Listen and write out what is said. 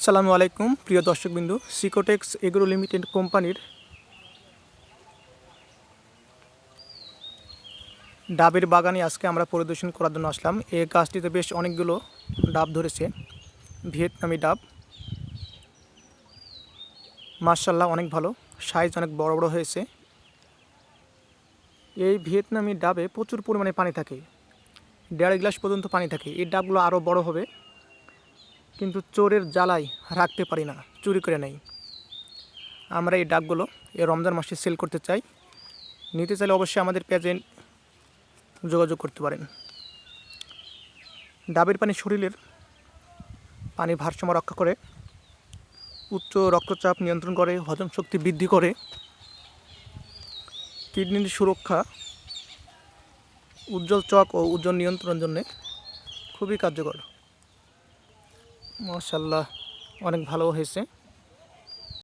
আসসালামু আলাইকুম প্রিয় দর্শকবিন্দু। সিকোটেক্স এগ্রো লিমিটেড কোম্পানির ডাবের বাগানে আজকে আমরা পরিদর্শন করার জন্য আসলাম। এই গাছটিতে বেশ অনেকগুলো ডাব ধরেছে, ভিয়েতনামি ডাব। মাশাআল্লাহ অনেক ভালো, সাইজ অনেক বড় বড় হয়েছে। এই ভিয়েতনামি ডাবে প্রচুর পরিমাণে পানি থাকে, 1.5 গ্লাস পর্যন্ত পানি থাকে। এই ডাবগুলো আরও বড় হবে, কিন্তু চোরের জ্বালায় রাখতে পারি না, চুরি করে নেই। আমরা এই ডাবগুলো এই রমজান মাসে সেল করতে চাই। নিতে চাইলে অবশ্যই আমাদের পেজে যোগাযোগ করতে পারেন। ডাবের পানি শরীরের পানি ভারসাম্য রক্ষা করে, উচ্চ রক্তচাপ নিয়ন্ত্রণ করে, হজম শক্তি বৃদ্ধি করে, কিডনির সুরক্ষা, উজ্জ্বল ত্বক ও ওজন নিয়ন্ত্রণের জন্য খুবই কার্যকর। মাশাআল্লাহ অনেক ভালো হয়েছে।